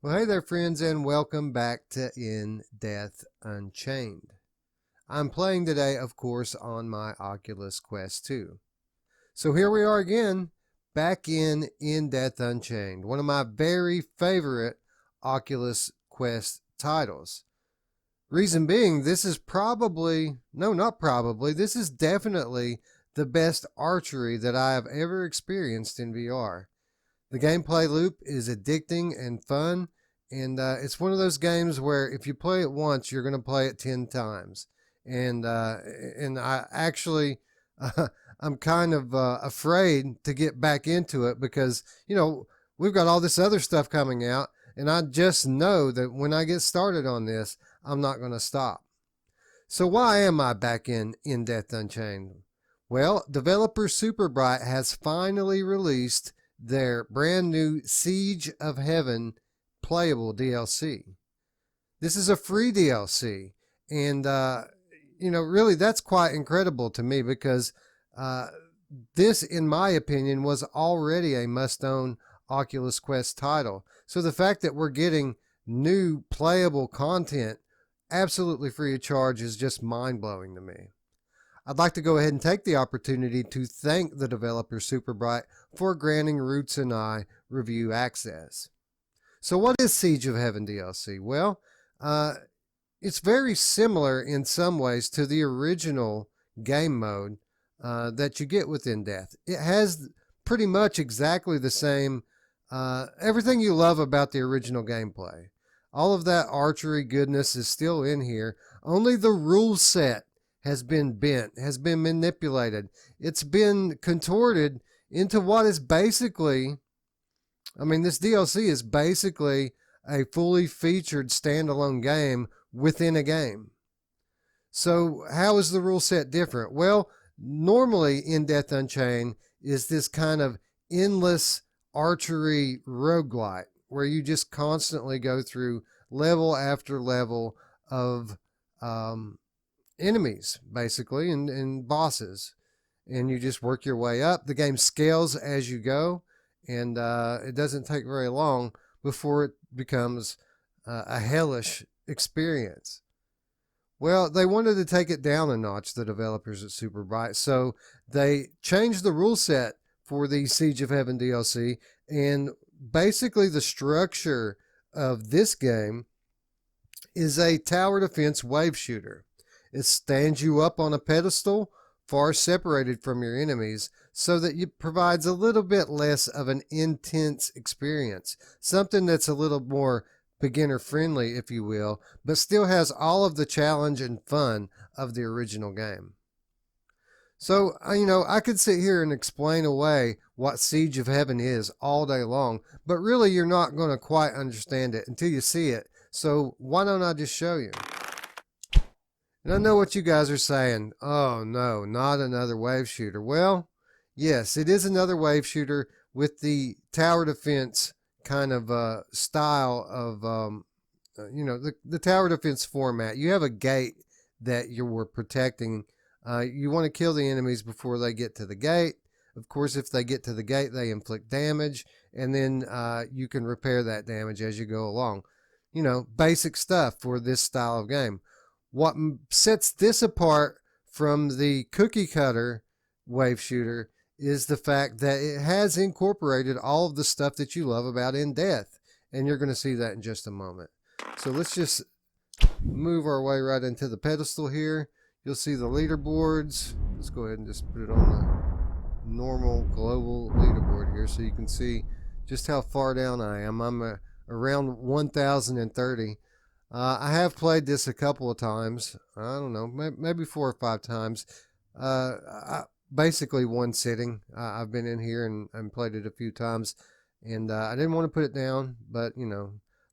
Well, hey there, friends, and welcome back to In Death Unchained. I'm playing today, of course, on my Oculus Quest 2. So here we are again, back In Death Unchained, one of my very favorite Oculus Quest titles. Reason being, this is this is definitely the best archery that I have ever experienced in VR. The gameplay loop is addicting and fun, and it's one of those games where if you play it once, you're going to play it 10 times. And I actually, I'm kind of afraid to get back into it because, we've got all this other stuff coming out, and I just know that when I get started on this, I'm not going to stop. So why am I back in Death Unchained? Well, developer Superbright has finally released their brand new Siege of Heaven playable DLC. This is a free DLC, and really that's quite incredible to me because this, in my opinion, was already a must-own Oculus Quest title. So the fact that we're getting new playable content absolutely free of charge is just mind-blowing to me. I'd like to go ahead and take the opportunity to thank the developer Superbright for granting Ruuts and I review access. So what is Siege of Heaven DLC? Well, it's very similar in some ways to the original game mode that you get within Death. It has pretty much exactly the same, everything you love about the original gameplay. All of that archery goodness is still in here. Only the rule set has been bent, has been manipulated. It's been contorted into what is basically, this DLC is basically a fully featured standalone game within a game. So how is the rule set different? Well, normally in Death Unchained is this kind of endless archery roguelite where you just constantly go through level after level of enemies, basically, and bosses. And you just work your way up. The game scales as you go, and it doesn't take very long before it becomes a hellish experience. Well, they wanted to take it down a notch, the developers at Superbright, so they changed the rule set for the Siege of Heaven DLC, and basically the structure of this game is a tower defense wave shooter. It stands you up on a pedestal far separated from your enemies so that it provides a little bit less of an intense experience, something that's a little more beginner friendly, if you will, but still has all of the challenge and fun of the original game. So, I could sit here and explain away what Siege of Heaven is all day long, but really you're not going to quite understand it until you see it. So why don't I just show you? And I know what you guys are saying. Oh no, not another wave shooter. Well, yes, it is another wave shooter with the tower defense kind of style of, the tower defense format. You have a gate that you're protecting. You want to kill the enemies before they get to the gate. Of course, if they get to the gate, they inflict damage, and then you can repair that damage as you go along. Basic stuff for this style of game. What sets this apart from the cookie cutter wave shooter is the fact that it has incorporated all of the stuff that you love about In Death, and you're going to see that in just a moment. So let's just move our way right into the pedestal here. You'll see the leaderboards. Let's go ahead and just put it on the normal global leaderboard here so you can see just how far down I am. I'm around 1,030. I have played this a couple of times. I don't know, maybe 4 or 5 times. Basically one sitting. I've been in here and played it a few times, and I didn't want to put it down, but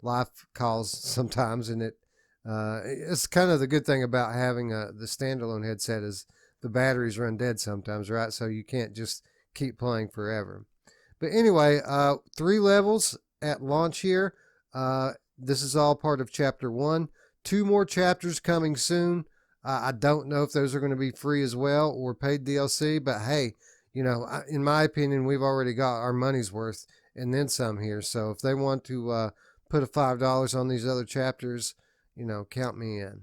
life calls sometimes, and it's kind of the good thing about having the standalone headset is the batteries run dead sometimes, right? So you can't just keep playing forever. But anyway, 3 levels at launch here. This is all part of Chapter 1. 2 more chapters coming soon. I don't know if those are going to be free as well or paid DLC, but hey, in my opinion, we've already got our money's worth and then some here. So if they want to put a $5 on these other chapters, you know, count me in.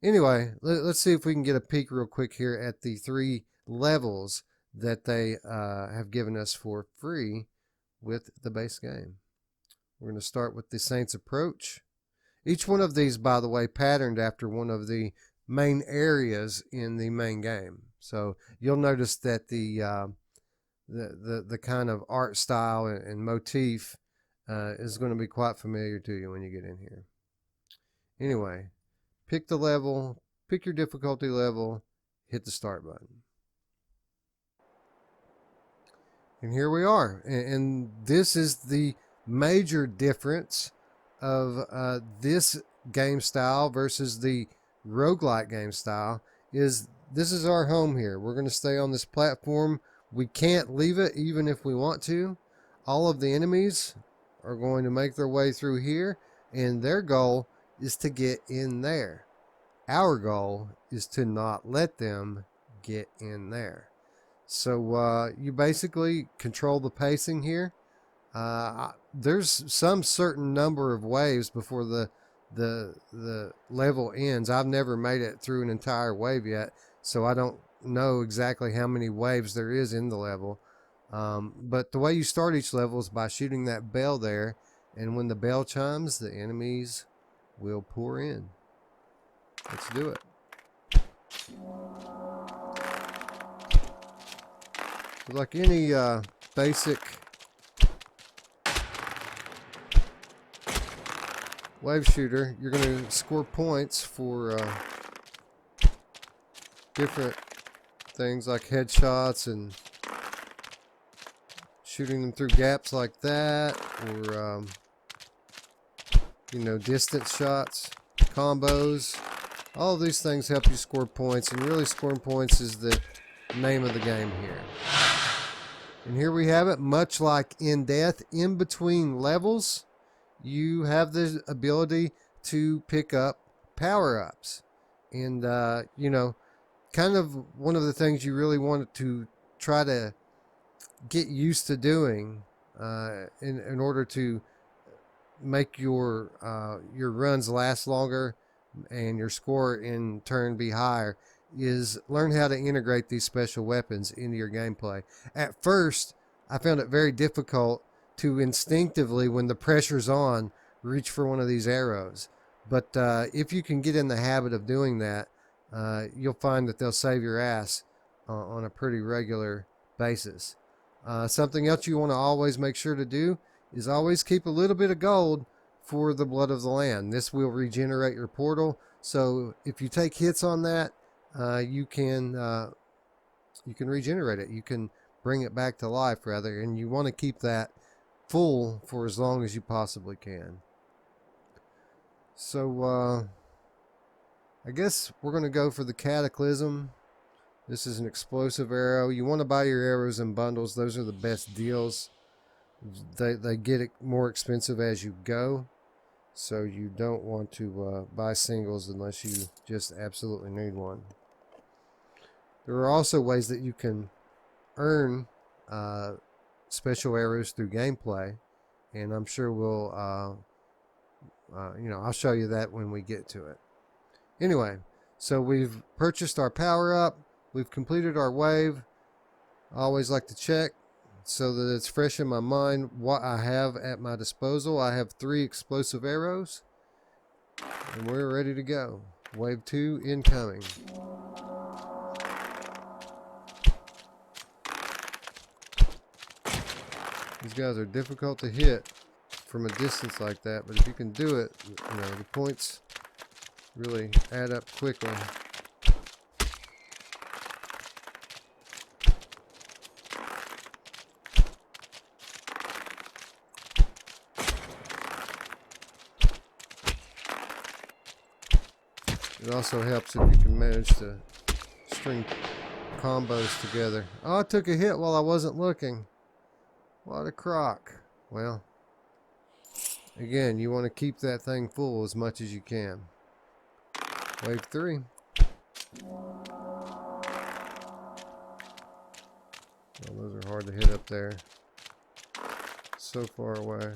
Anyway, let's see if we can get a peek real quick here at the 3 levels that they have given us for free with the base game. We're going to start with the Saints Approach. Each one of these, by the way, patterned after one of the main areas in the main game. So you'll notice that the kind of art style and motif is going to be quite familiar to you when you get in here. Anyway, pick the level, pick your difficulty level, hit the start button. And here we are. And this is the major difference of this game style versus the roguelike game style. Is this is our home here. We're going to stay on this platform. We can't leave it even if we want to. All of the enemies are going to make their way through here, and their goal is to get in there. Our goal is to not let them get in there. So you basically control the pacing here. There's some certain number of waves before the level ends. I've never made it through an entire wave yet, so I don't know exactly how many waves there is in the level. But the way you start each level is by shooting that bell there, and when the bell chimes, the enemies will pour in. Let's do it. Like any basic wave shooter, you're going to score points for different things like headshots and shooting them through gaps like that, or you know, distance shots, combos. All of these things help you score points, and really scoring points is the name of the game here. And here we have it. Much like in Death, in between levels, you have the ability to pick up power-ups. And, you know, kind of one of the things you really want to try to get used to doing in order to make your runs last longer and your score in turn be higher is learn how to integrate these special weapons into your gameplay. At first, I found it very difficult to instinctively, when the pressure's on, reach for one of these arrows. But if you can get in the habit of doing that, you'll find that they'll save your ass on a pretty regular basis. Something else you want to always make sure to do is always keep a little bit of gold for the Blood of the Land. This will regenerate your portal, so if you take hits on that, you can regenerate it. You can bring it back to life, rather, and you want to keep that full for as long as you possibly can. So I guess we're going to go for the Cataclysm. This is an explosive arrow. You want to buy your arrows in bundles. Those are the best deals. They get more expensive as you go, so you don't want to buy singles unless you just absolutely need one. There are also ways that you can earn special arrows through gameplay, and I'm sure we'll, you know, I'll show you that when we get to it. Anyway, so we've purchased our power up. We've completed our wave. I always like to check so that it's fresh in my mind what I have at my disposal. I have 3 explosive arrows, and we're ready to go. Wave 2 incoming. These guys are difficult to hit from a distance like that, but if you can do it, you know, the points really add up quickly. It also helps if you can manage to string combos together. Oh, I took a hit while I wasn't looking. What a crock. Well, again, you want to keep that thing full as much as you can. Wave 3. Well, those are hard to hit up there. So far away.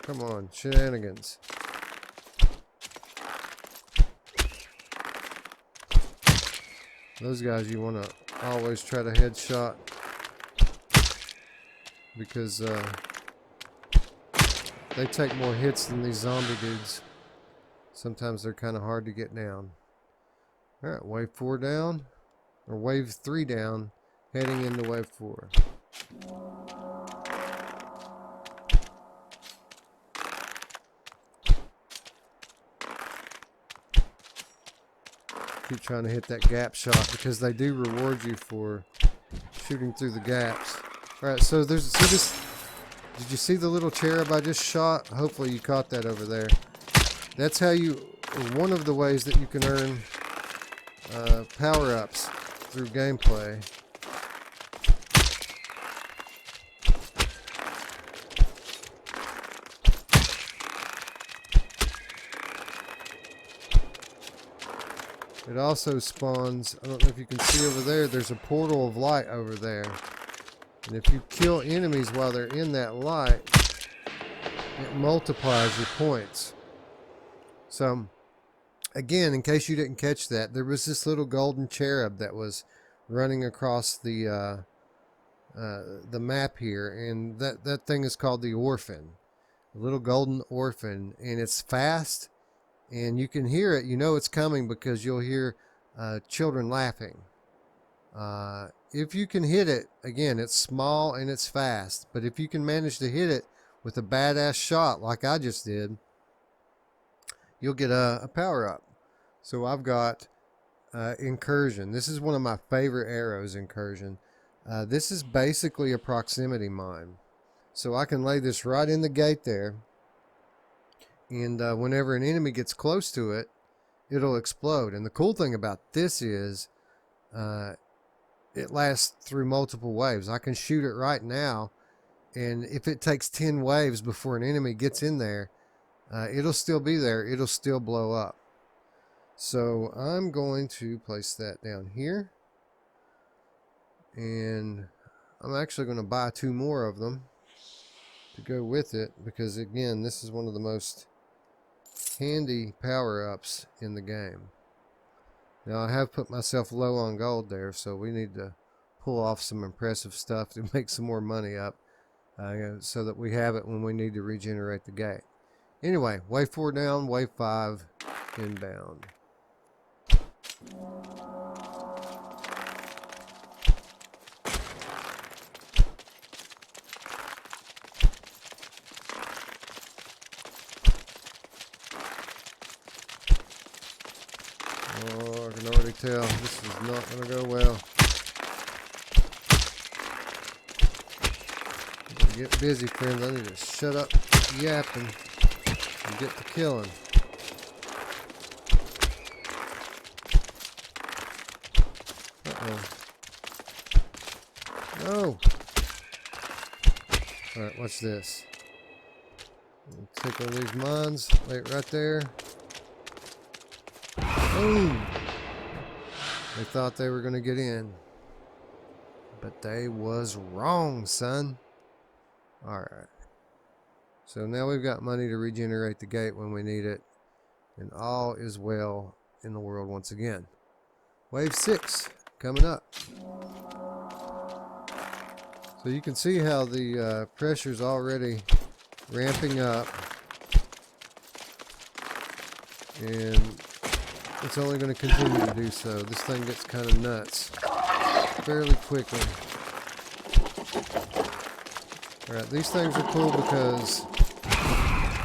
Come on, shenanigans. Those guys you want to always try to headshot because they take more hits than these zombie dudes. Sometimes they're kind of hard to get down. Alright, wave 4 down, or wave 3 down, heading into wave 4. Keep trying to hit that gap shot because they do reward you for shooting through the gaps. Alright, so there's, see this, did you see the little cherub I just shot? Hopefully you caught that over there. That's how you, one of the ways that you can earn power-ups through gameplay. It also spawns, I don't know if you can see over there, there's a portal of light over there. And if you kill enemies while they're in that light, it multiplies your points. So, again, in case you didn't catch that, there was this little golden cherub that was running across the map here, and that thing is called the orphan. A little golden orphan, and it's fast. And you can hear it, you know it's coming because you'll hear children laughing. If you can hit it, again, it's small and it's fast. But if you can manage to hit it with a badass shot like I just did, you'll get a power-up. So I've got Incursion. This is one of my favorite arrows, Incursion. This is basically a proximity mine. So I can lay this right in the gate there. And whenever an enemy gets close to it, it'll explode. And the cool thing about this is it lasts through multiple waves. I can shoot it right now, and if it takes 10 waves before an enemy gets in there, it'll still be there. It'll still blow up. So I'm going to place that down here. And I'm actually going to buy 2 more of them to go with it, because again, this is one of the most handy power-ups in the game. Now I have put myself low on gold there, so we need to pull off some impressive stuff to make some more money up, so that we have it when we need to regenerate the gate. Anyway, wave 4 down, wave 5 inbound. Oh, I can already tell this is not going to go well. Get busy, friends. I need to shut up yapping and get to killing. Uh-oh. No! Alright, watch this. Take one of these mines, lay it right there. Boom! They thought they were going to get in, but they was wrong, son. Alright. So now we've got money to regenerate the gate when we need it, and all is well in the world once again. Wave 6 coming up. So you can see how the pressure's already ramping up, and it's only going to continue to do so. This thing gets kind of nuts fairly quickly. Alright, these things are cool because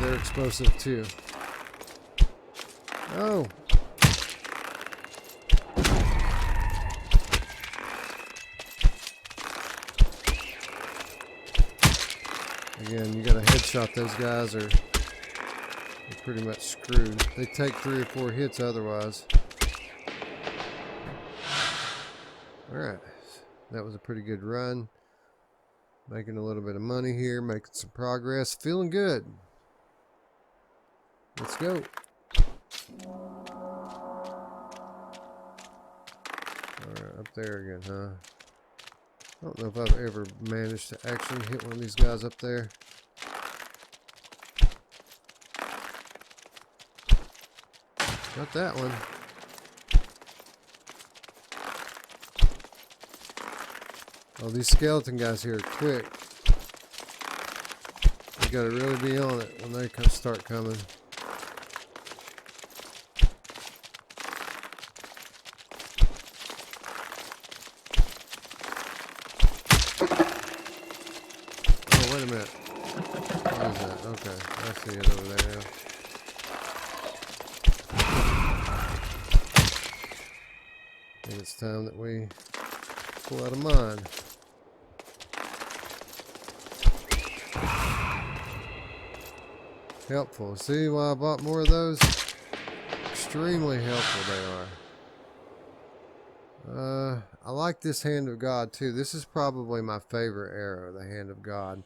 they're explosive too. Oh! Again, you gotta headshot those guys or you're pretty much screwed. They take 3 or 4 hits otherwise. Alright, that was a pretty good run. Making a little bit of money here, making some progress, feeling good. Let's go. Alright, up there again, huh? I don't know if I've ever managed to actually hit one of these guys up there. Got that one. Oh, these skeleton guys here are quick. You gotta really be on it when they start coming. Oh, wait a minute. What is that? Okay, I see it over there now. I think it's time that we pull out a mine. Helpful. See why I bought more of those? Extremely helpful they are. I like this Hand of God too. This is probably my favorite arrow, the Hand of God.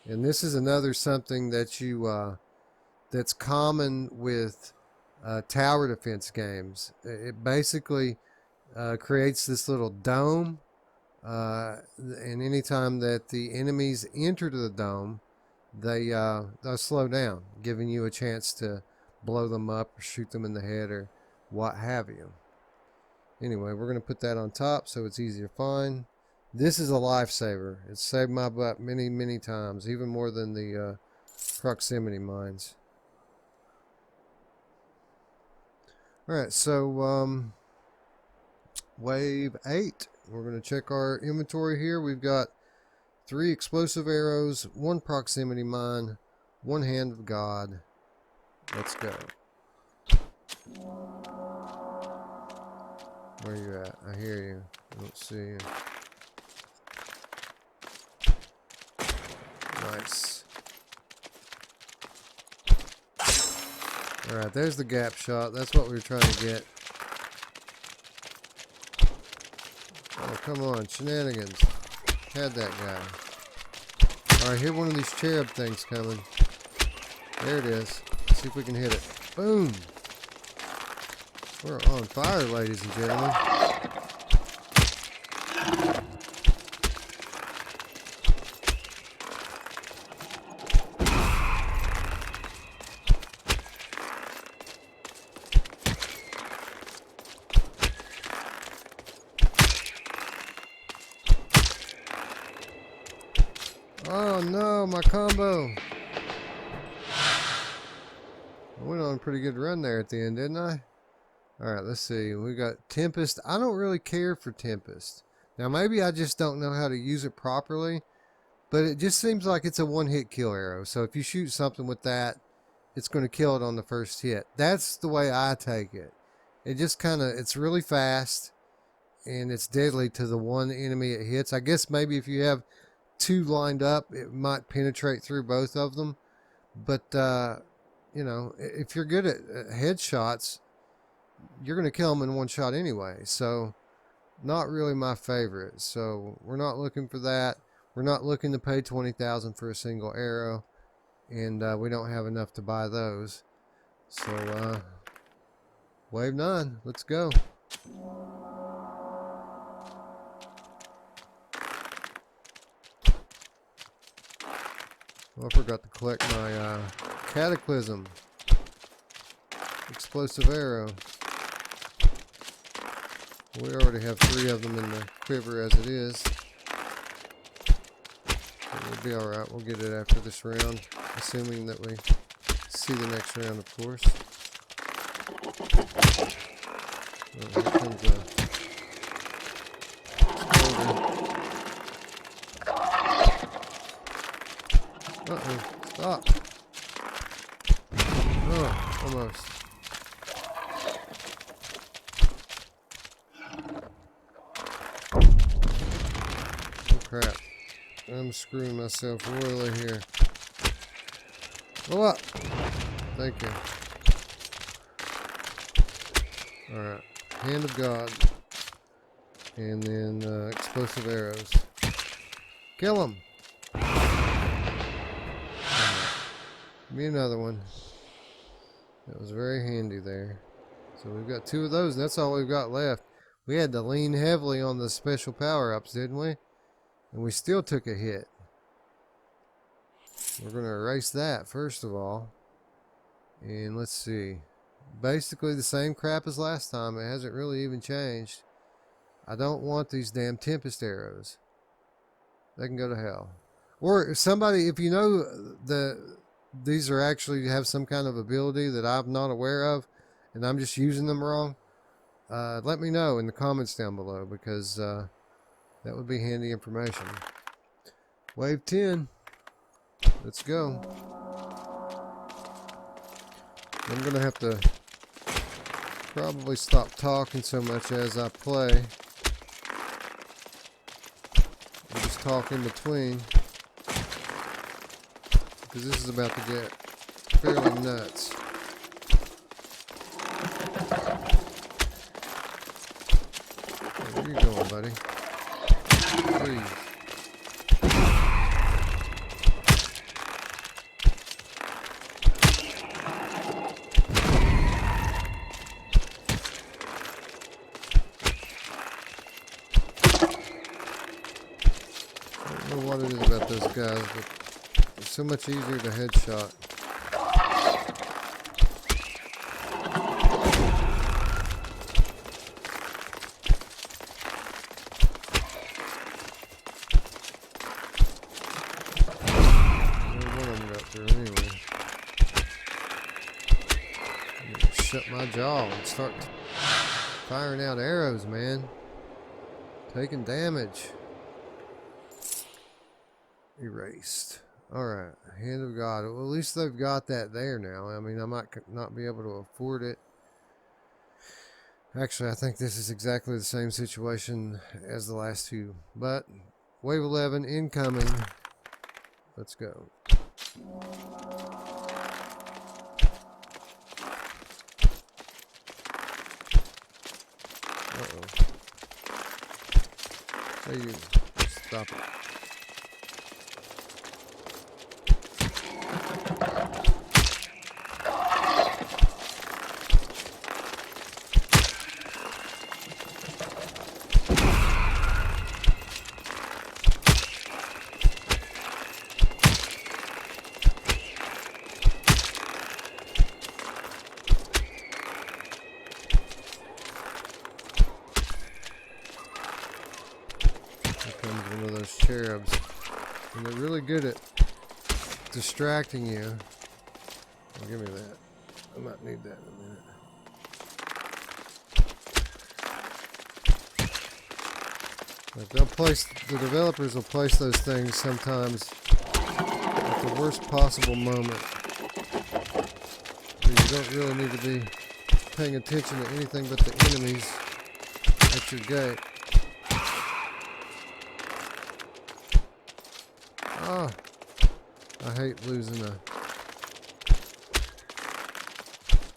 And this is another something that you that's common with tower defense games. It basically creates this little dome, and anytime that the enemies enter the dome, they'll slow down, giving you a chance to blow them up or shoot them in the head or what have you. Anyway, we're going to put that on top so it's easy to find. This is a lifesaver. It's saved my butt many, many times, even more than the proximity mines. Alright, so wave 8. We're going to check our inventory here. We've got 3 explosive arrows, 1 proximity mine, 1 Hand of God. Let's go. Where you at? I hear you. I don't see you. Nice. Alright, there's the gap shot. That's what we were trying to get. Oh, come on. Shenanigans. Had that guy. Alright, hit one of these cherub things coming. There it is. Let's see if we can hit it. Boom! We're on fire, ladies and gentlemen. Oh no, my combo. I went on a pretty good run there at the end, didn't I? Alright, let's see. We got Tempest. I don't really care for Tempest. Now, maybe I just don't know how to use it properly, but it just seems like it's a one-hit kill arrow. So if you shoot something with that, it's going to kill it on the first hit. That's the way I take it. It just kind of, it's really fast, and it's deadly to the one enemy it hits. I guess maybe if you have 2 lined up, it might penetrate through both of them. But, you know, if you're good at headshots, you're going to kill them in one shot anyway. So, not really my favorite. So, we're not looking for that. We're not looking to pay $20,000 for a single arrow. And we don't have enough to buy those. So, wave 9. Let's go. Oh, I forgot to collect my Cataclysm explosive arrow. We already have 3 of them in the quiver as it is. But we'll be alright. We'll get it after this round, assuming that we see the next round, of course. Oh, here comes a exploder. Uh-oh. Stop. Oh, almost. Oh, crap. I'm screwing myself royally here. Go up. Thank you. Alright. Hand of God. And then explosive arrows. Kill him. Give me another one. That was very handy there. So we've got 2 of those, and that's all we've got left. We had to lean heavily on the special power-ups, didn't we? And we still took a hit. We're going to erase that, first of all. And let's see. basically the same crap as last time. It hasn't really even changed. I don't want these damn Tempest arrows. They can go to hell. Or if somebody, if you know these are actually have some kind of ability that I'm not aware of, and I'm just using them wrong, let me know in the comments down below, because that would be handy information. Wave 10. Let's go. I'm going to have to probably stop talking so much as I play. And just talk in between, because this is about to get fairly nuts. Where you going, buddy? Breathe. I don't know what it is about those guys, but it's so much easier to headshot. Shut my jaw and start firing out arrows, man. Taking damage. Erased. Alright, Hand of God. Well, at least they've got that there now. I mean, I might not be able to afford it. Actually, I think this is exactly the same situation as the last two. But, Wave 11 incoming. Let's go. Uh-oh. Hey, you. Stop it. One of those cherubs, and they're really good at distracting you. Oh, give me that. I might need that in a minute. Like the developers will place those things sometimes at the worst possible moment. You don't really need to be paying attention to anything but the enemies at your gate. Ah, I hate losing a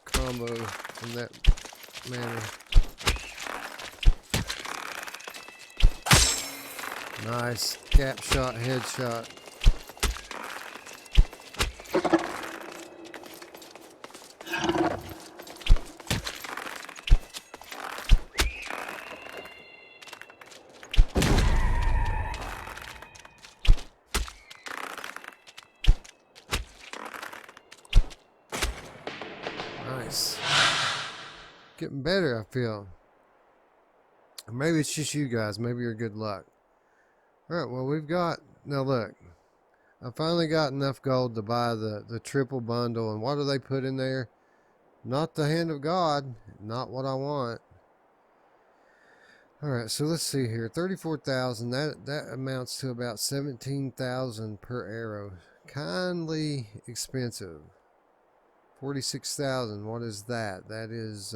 combo in that manner. Nice gap shot, headshot. Nice. Getting better, I feel. Maybe it's just you guys. Maybe you're good luck. Alright, well, we've got... Now, look. I finally got enough gold to buy the triple bundle. And what do they put in there? Not the Hand of God. Not what I want. Alright, so let's see here. 34,000. That amounts to about 17,000 per arrow. Kindly expensive. 46,000. What is that? That is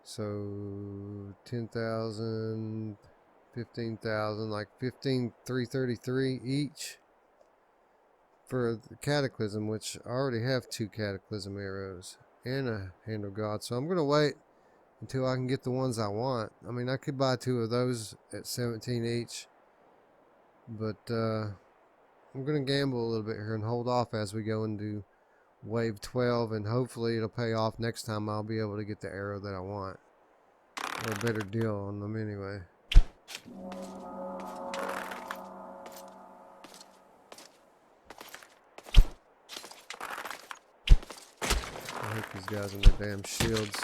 so 10,000, 15,000, like 15,333 each for the Cataclysm, which I already have 2 Cataclysm arrows and a Hand of God. So I'm going to wait until I can get the ones I want. I mean, I could buy 2 of those at 17 each, but I'm going to gamble a little bit here and hold off as we go into Wave 12, and hopefully it'll pay off next time. I'll be able to get the arrow that I want. Or a better deal on them anyway. Take these guys in their damn shields.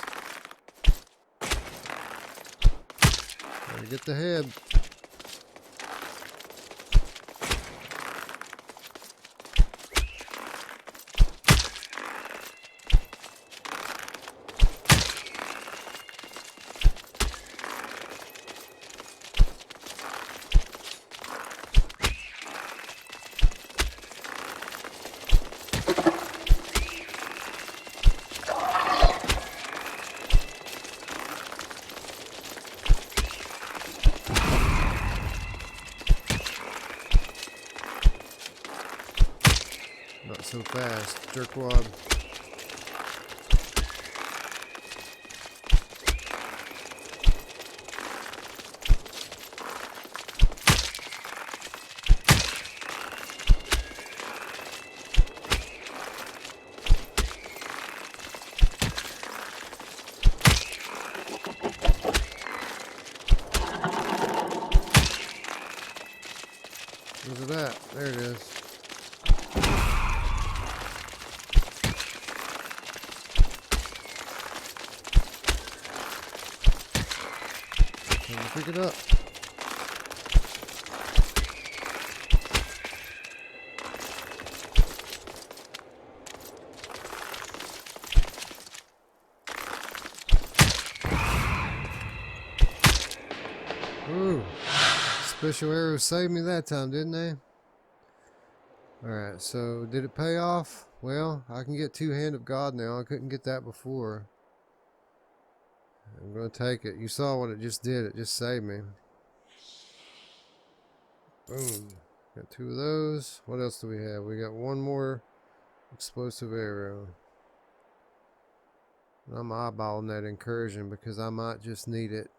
Gotta get the head. Not so fast, jerkwad. Where's it at? There it is. Pick it up. Ooh. Special arrows saved me that time, didn't they? Alright, so did it pay off? Well, I can get Two-Hand of God now. I couldn't get that before. I'm going to take it. You saw what it just did. It just saved me. Boom. Got 2 of those. What else do we have? We got 1 more explosive arrow. I'm eyeballing that incursion because I might just need it.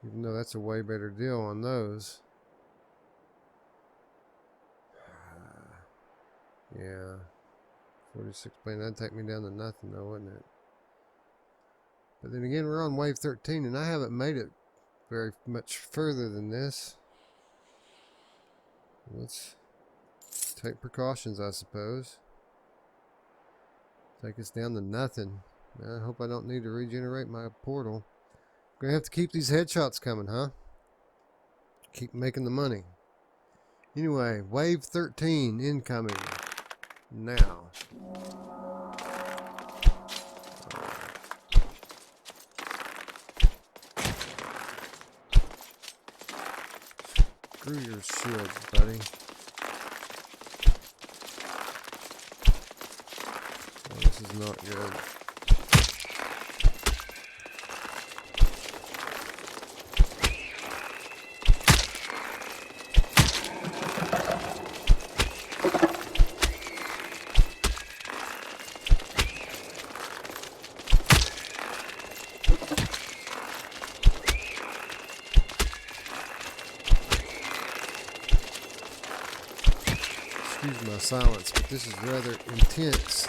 Even though that's a way better deal on those. Yeah. 46 plane. That'd take me down to nothing though, wouldn't it? But then again, we're on wave 13 and I haven't made it very much further than this. Let's take precautions, I suppose. Take us down to nothing. I hope I don't need to regenerate my portal. Gonna have to keep these headshots coming, huh? Keep making the money. Anyway, wave 13 incoming now. Screw your shields, buddy. Oh, this is not good. Excuse my silence, but this is rather intense.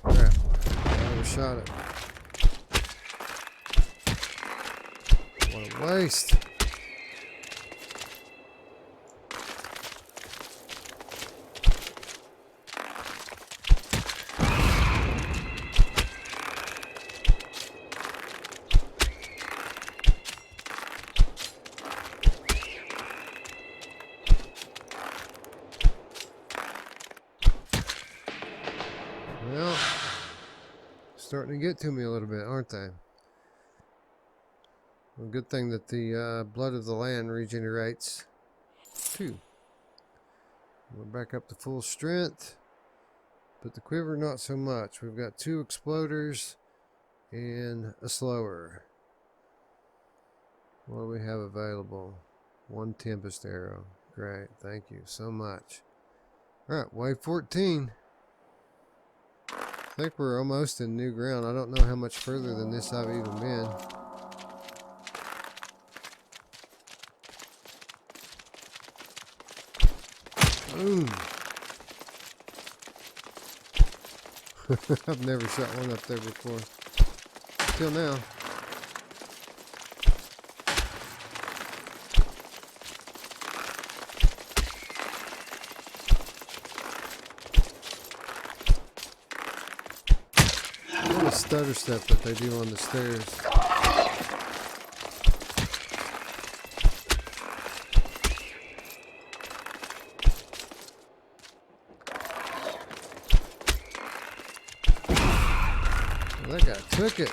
Crap, I overshot it. What a waste. Well, starting to get to me a little bit, aren't they? Well, good thing that the blood of the land regenerates too. We're back up to full strength, but the quiver not so much. We've got 2 exploders and a slower. What do we have available? 1 tempest arrow. Great, thank you so much. Alright, wave 14. I think we're almost in new ground. I don't know how much further than this I've even been. Boom. I've never shot one up there before. Till now. What a stutter step that they do on the stairs. That guy took it.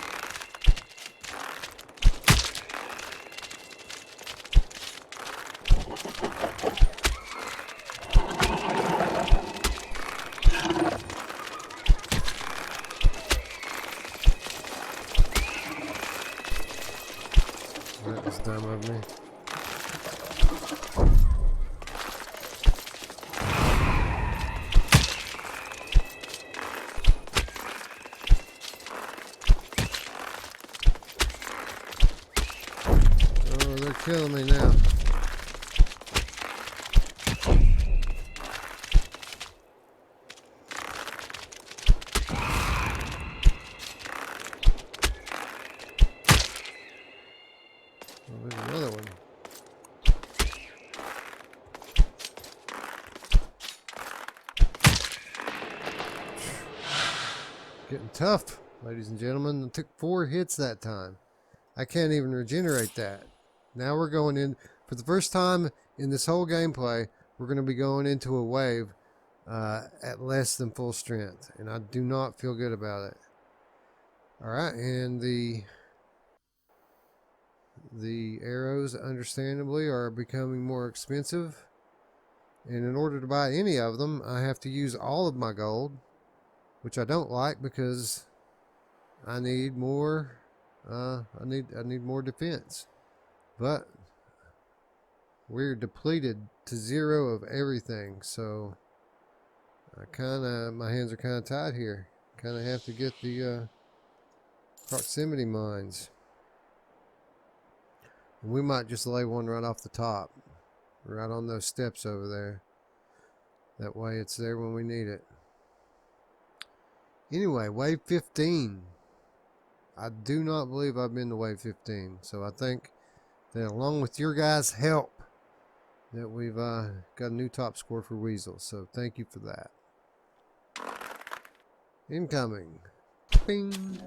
That was dumb of me. They're killing me now. Oh, there's another one. Getting tough, ladies and gentlemen. It took 4 hits that time. I can't even regenerate that. Now we're going in, for the first time in this whole gameplay, we're going to be going into a wave at less than full strength. And I do not feel good about it. Alright, and the arrows, understandably, are becoming more expensive. And in order to buy any of them, I have to use all of my gold. Which I don't like because I need more, I need more defense. But we're depleted to 0 of everything, so my hands are kind of tied here. Kind of have to get the proximity mines. And we might just lay one right off the top, right on those steps over there. That way it's there when we need it. Anyway, wave 15. I do not believe I've been to wave 15, so I think that along with your guys' help, that we've got a new top score for Weasel. So thank you for that. Incoming. Bing.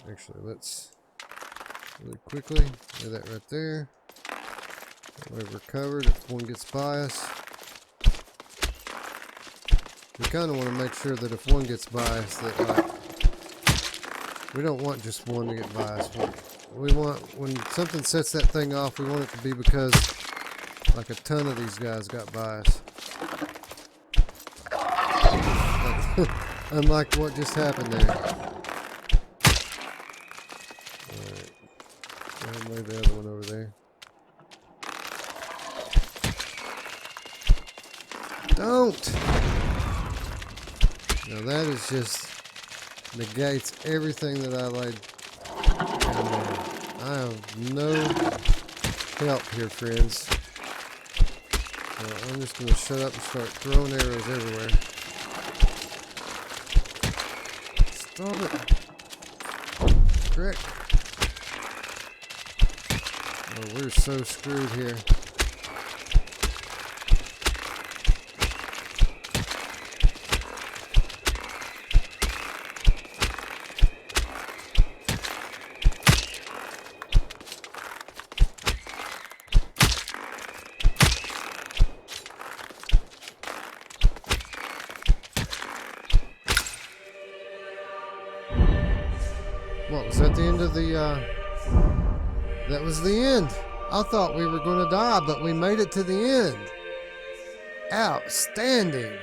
Actually, let's really quickly lay that right there. That way we're covered if one gets by us. We kind of want to make sure that if one gets by us, that we don't want just one to get by us. We want, when something sets that thing off, we want it to be because like a ton of these guys got by us. Unlike what just happened there. Alright. Go ahead and lay the other one over there. Don't! Now that is just negates everything that I laid down there. I have no help here, friends. So I'm just going to shut up and start throwing arrows everywhere. Stop it. Frick. Oh, we're so screwed here. What, was that the end of the, that was the end. I thought we were going to die, but we made it to the end. Outstanding.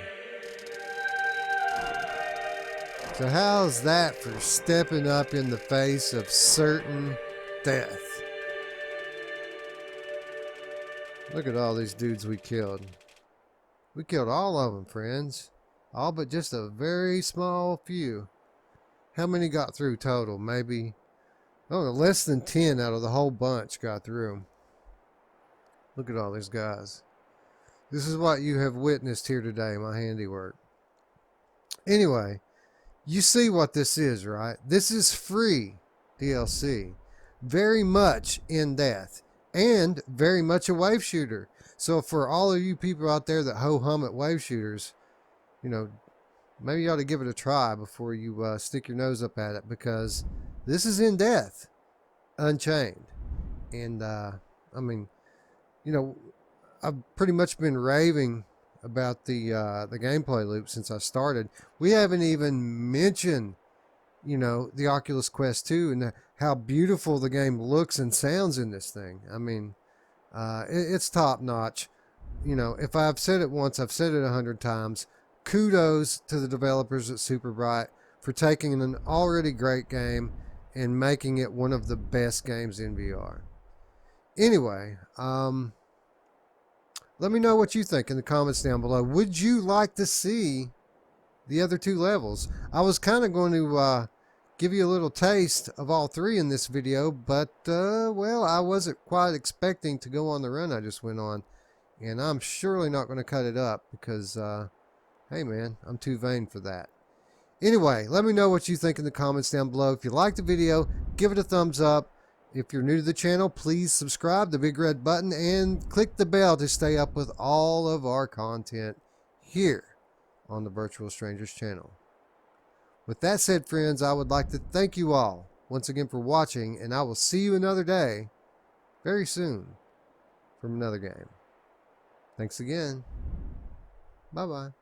So how's that for stepping up in the face of certain death? Look at all these dudes we killed. We killed all of them, friends. All but just a very small few. How many got through total? Maybe, oh, less than 10 out of the whole bunch got through. Look at all these guys. This is what you have witnessed here today, my handiwork. Anyway, you see what this is, right? This is free DLC. Very much in depth and very much a wave shooter. So for all of you people out there that ho-hum at wave shooters, you know, maybe you ought to give it a try before you stick your nose up at it, because this is in depth, Unchained. And I mean, you know, I've pretty much been raving about the gameplay loop since I started. We haven't even mentioned, you know, the Oculus Quest 2 and how beautiful the game looks and sounds in this thing. I mean, it's top notch. You know, if I've said it once, I've said it 100 times. Kudos to the developers at Super Bright for taking an already great game and making it one of the best games in VR. Anyway, let me know what you think in the comments down below. Would you like to see the other two levels? I was kind of going to give you a little taste of all three in this video, but, well, I wasn't quite expecting to go on the run I just went on. And I'm surely not going to cut it up because, hey man, I'm too vain for that. Anyway, let me know what you think in the comments down below. If you liked the video, give it a thumbs up. If you're new to the channel, please subscribe, the big red button, and click the bell to stay up with all of our content here on the Virtual Strangers channel. With that said, friends, I would like to thank you all once again for watching, and I will see you another day very soon from another game. Thanks again. Bye-bye.